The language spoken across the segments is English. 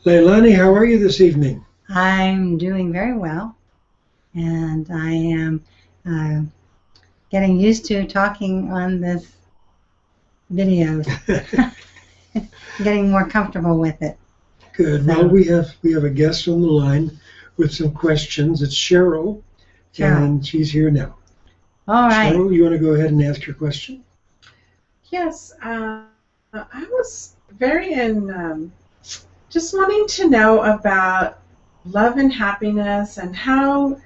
Leilani, how are you this evening? I'm doing very well, and I am uh, getting used to talking on this videos, getting more comfortable with it. Good. Well, So, we have a guest on the line with some questions. It's Cheryl, Cheryl, and she's here now. all right. Cheryl, you want to go ahead and ask your question? Yes, I was very just wanting to know about love and happiness and how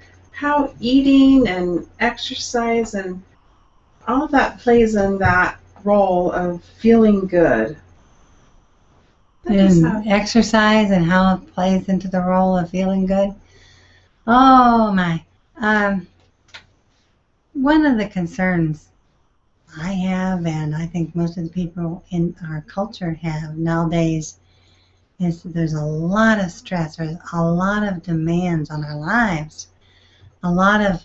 eating and exercise and all of that plays in that role of feeling good. I just And have exercise and how it plays into the role of feeling good. Oh my. Um, One of the concerns I have, and I think most of the people in our culture have nowadays, is there's a lot of stress, there's a lot of demands on our lives, a lot of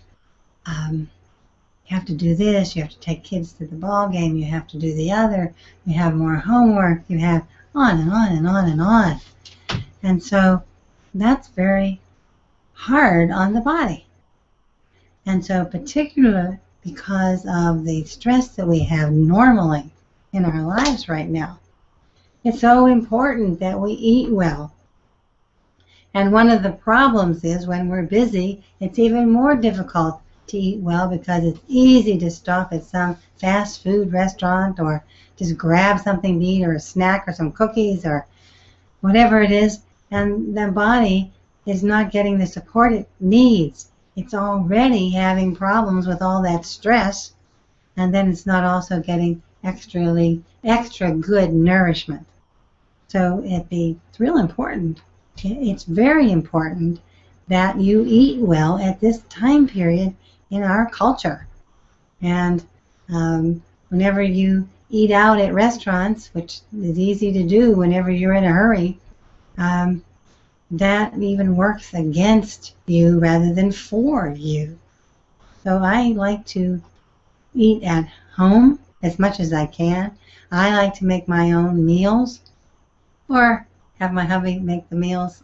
you have to do this, you have to take kids to the ball game, you have to do the other, you have more homework, you have on and on and on and on. And so that's very hard on the body. And so particularly because of the stress that we have normally in our lives right now, it's so important that we eat well. And one of the problems is when we're busy, it's even more difficult to eat well because it's easy to stop at some fast food restaurant or just grab something to eat or a snack or some cookies or whatever it is, and the body is not getting the support it needs. It's already having problems with all that stress, and then it's not also getting extra good nourishment. So it's real important. It's very important that you eat well at this time period in our culture. And whenever you eat out at restaurants, which is easy to do whenever you're in a hurry, um, that even works against you rather than for you. So I like to eat at home as much as I can. I like to make my own meals or have my hubby make the meals.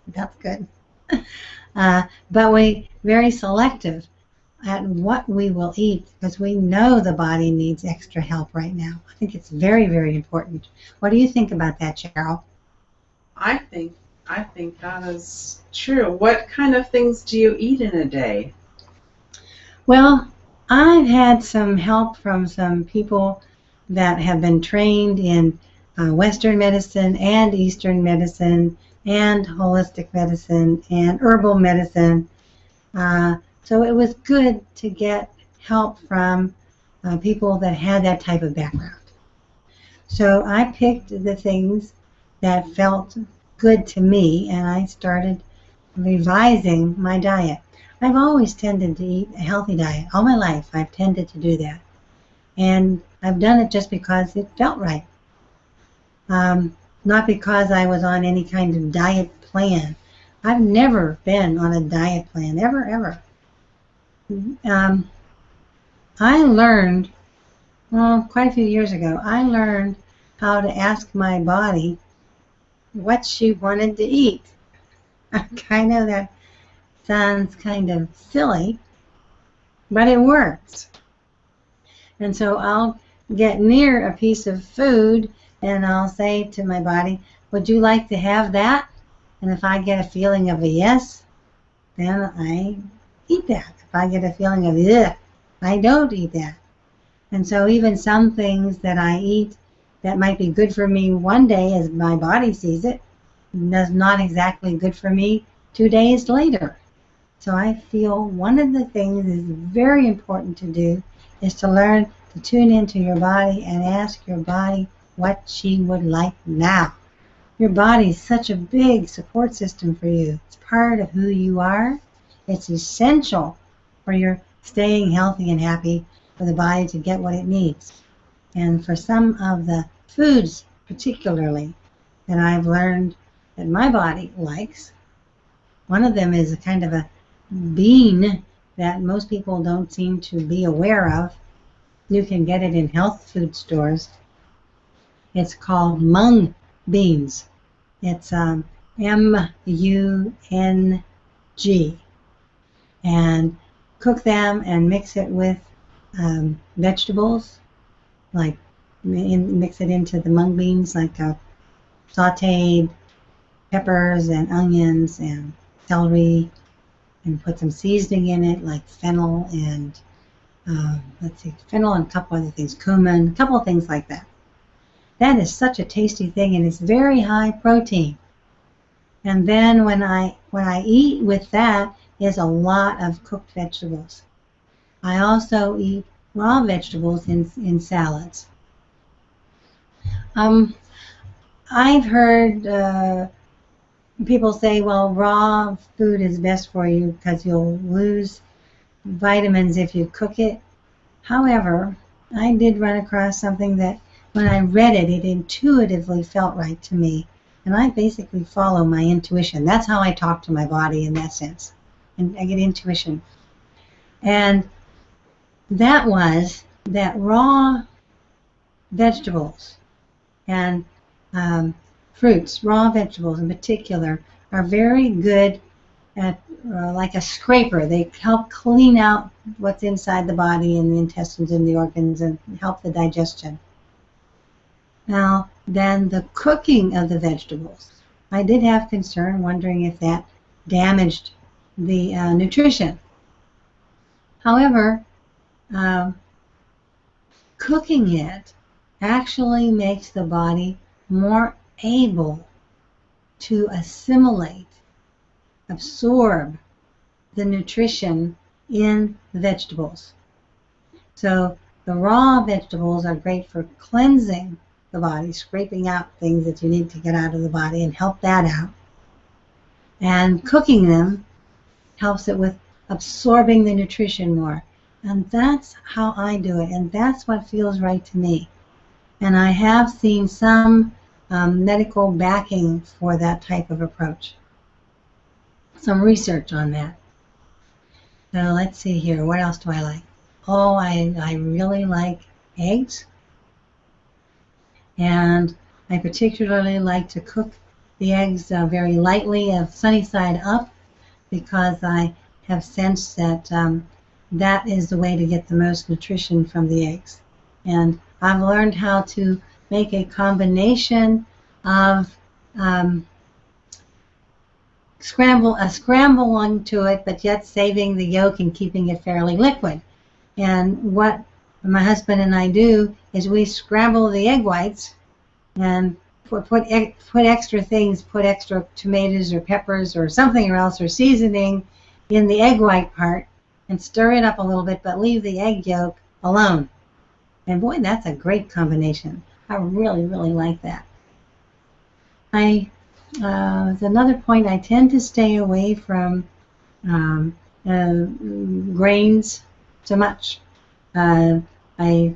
That's good. But we very selective at what we will eat because we know the body needs extra help right now. I think it's very, very important. What do you think about that, Cheryl? I think I think that is true. What kind of things do you eat in a day? Well, I've had some help from some people that have been trained in Western medicine and Eastern medicine and holistic medicine and herbal medicine. So it was good to get help from people that had that type of background. So I picked the things that felt good to me and I started revising my diet. I've always tended to eat a healthy diet. All my life I've tended to do that. And I've done it just because it felt right. Not because I was on any kind of diet plan. I've never been on a diet plan, ever, ever. Um, I learned, well, quite a few years ago, I learned how to ask my body what she wanted to eat. I know that sounds kind of silly, but it works. And so I'll get near a piece of food and I'll say to my body, would you like to have that? And if I get a feeling of a yes, then I eat that. If I get a feeling of ugh, I don't eat that. And so even some things that I eat that might be good for me one day as my body sees it, is not exactly good for me 2 days later. So I feel one of the things is very important to do is to learn to tune into your body and ask your body what she would like now. Your body is such a big support system for you. It's part of who you are. It's essential for your staying healthy and happy for the body to get what it needs. And for some of the foods particularly that I've learned that my body likes, one of them is a kind of a bean that most people don't seem to be aware of. You can get it in health food stores. It's called mung beans. It's MUNG, and cook them and mix it with vegetables, like mix it into the mung beans, like sauteed peppers and onions and celery, and put some seasoning in it, like fennel and fennel and a couple other things, cumin, a couple of things like that. That is such a tasty thing, and it's very high protein. And then when I eat with that is a lot of cooked vegetables. I also eat raw vegetables in salads. I've heard people say, well, raw food is best for you because you'll lose vitamins if you cook it. However, I did run across something that when I read it, it intuitively felt right to me. And I basically follow my intuition. That's how I talk to my body in that sense. And I get intuition. And that was that raw vegetables and fruits, raw vegetables in particular, are very good at like a scraper. They help clean out what's inside the body and the intestines and the organs and help the digestion. Now, then the cooking of the vegetables, I did have concern, wondering if that damaged the nutrition. However, cooking it actually makes the body more able to assimilate, absorb the nutrition in the vegetables. So the raw vegetables are great for cleansing the body, scraping out things that you need to get out of the body and help that out. And cooking them helps it with absorbing the nutrition more. And that's how I do it, and that's what feels right to me. And I have seen some medical backing for that type of approach. Some research on that. So let's see here. What else do I like? Oh, I really like eggs. And I particularly like to cook the eggs very lightly, sunny side up, because I have sensed that that is the way to get the most nutrition from the eggs. And I've learned how to make a combination of scramble onto it, but yet saving the yolk and keeping it fairly liquid. And what my husband and I do is we scramble the egg whites and put extra things, put extra tomatoes or peppers or something else or seasoning in the egg white part and stir it up a little bit, but leave the egg yolk alone. And boy, that's a great combination. I really, really like that. There's another point, I tend to stay away from grains so much. I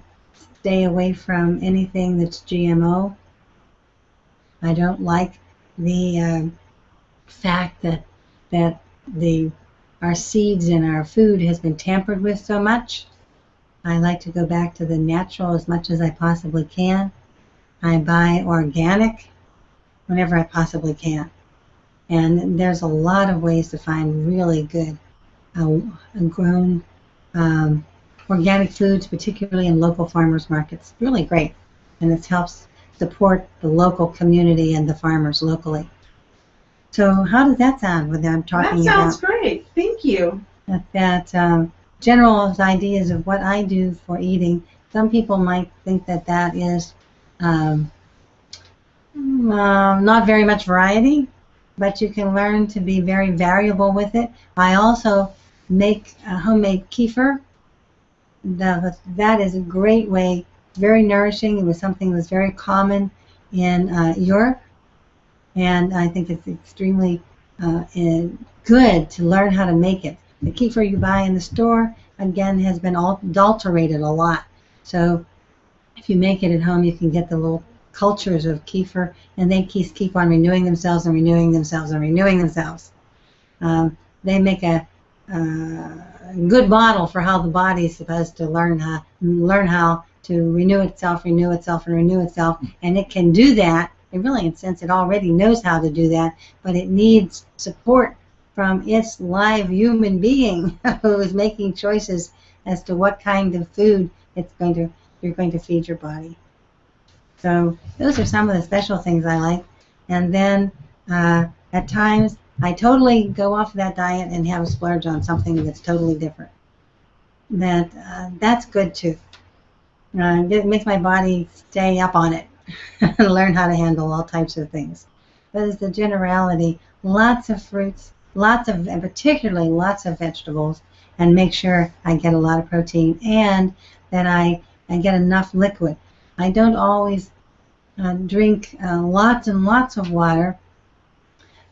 stay away from anything that's GMO. I don't like the fact that our seeds and our food has been tampered with so much. I like to go back to the natural as much as I possibly can. I buy organic whenever I possibly can. And there's a lot of ways to find really good grown organic foods, particularly in local farmers markets. Really great. And it helps support the local community and the farmers locally. So how does that sound when I'm talking about? That sounds great. Thank you. That general ideas of what I do for eating. Some people might think that that is not very much variety, but you can learn to be very variable with it. I also make homemade kefir. That is a great way, very nourishing. It was something that was very common in Europe, and I think it's extremely good to learn how to make it. The kefir you buy in the store, again, has been adulterated a lot. So if you make it at home, you can get the little cultures of kefir, and they keep on renewing themselves and renewing themselves and renewing themselves. They make a good model for how the body is supposed to learn how to renew itself, and renew itself, and it can do that It really, in a sense, it already knows how to do that, but it needs support from its live human being who is making choices as to what kind of food you're going to feed your body. So those are some of the special things I like. And then at times I totally go off that diet and have a splurge on something that's totally different. That's good too. It makes my body stay up on it and learn how to handle all types of things. But as the generality, lots of fruits, and particularly lots of vegetables, and make sure I get a lot of protein and that I get enough liquid. I don't always drink lots and lots of water,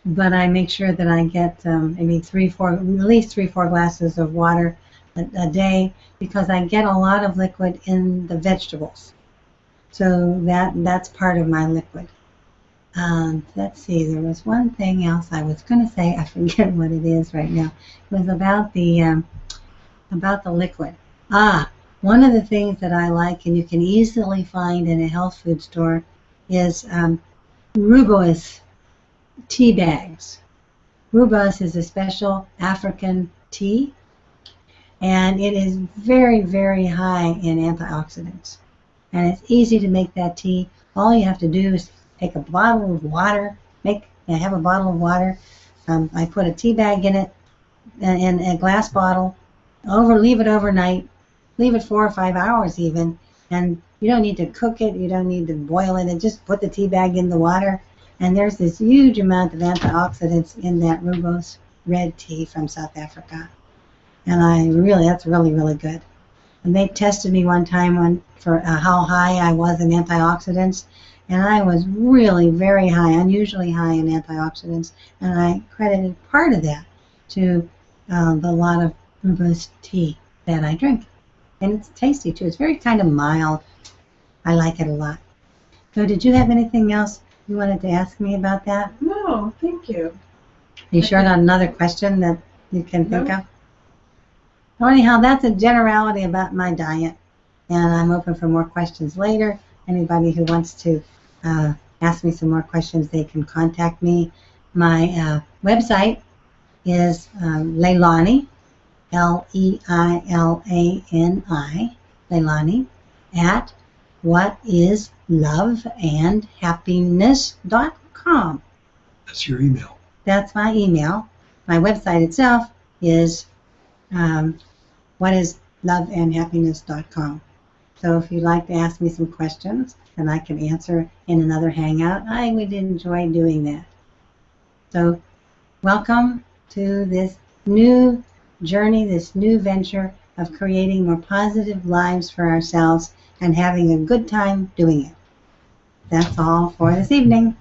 but I make sure that I get maybe at least 3-4 glasses of water a day, because I get a lot of liquid in the vegetables. So that's part of my liquid. Let's see, there was one thing else I was going to say. I forget what it is right now. It was about the liquid. One of the things that I like, and you can easily find in a health food store, is rooibos tea bags. Rooibos is a special African tea, and it is very, very high in antioxidants. And it's easy to make that tea. All you have to do is take a bottle of water, have a bottle of water. I put a tea bag in it, in a glass bottle, leave it overnight, leave it 4 or 5 hours even, and you don't need to cook it, you don't need to boil it, and just put the tea bag in the water, and there's this huge amount of antioxidants in that rooibos red tea from South Africa. And that's really, really good. And they tested me one time for how high I was in antioxidants, and I was really very high, unusually high in antioxidants, and I credited part of that to the lot of rooibos tea that I drink. And it's tasty too. It's very kind of mild. I like it a lot. So did you have anything else you wanted to ask me about that? No, thank you. You sure not another question that you can think of? Well, anyhow, that's a generality about my diet, and I'm open for more questions later. Anybody who wants to ask me some more questions, they can contact me. My website is Leilani, Leilani, Leilani, at whatisloveandhappiness.com. That's your email. That's my email. My website itself is whatisloveandhappiness.com. So if you'd like to ask me some questions, then I can answer in another hangout. I would enjoy doing that. So welcome to this new journey, this new venture of creating more positive lives for ourselves and having a good time doing it. That's all for this evening.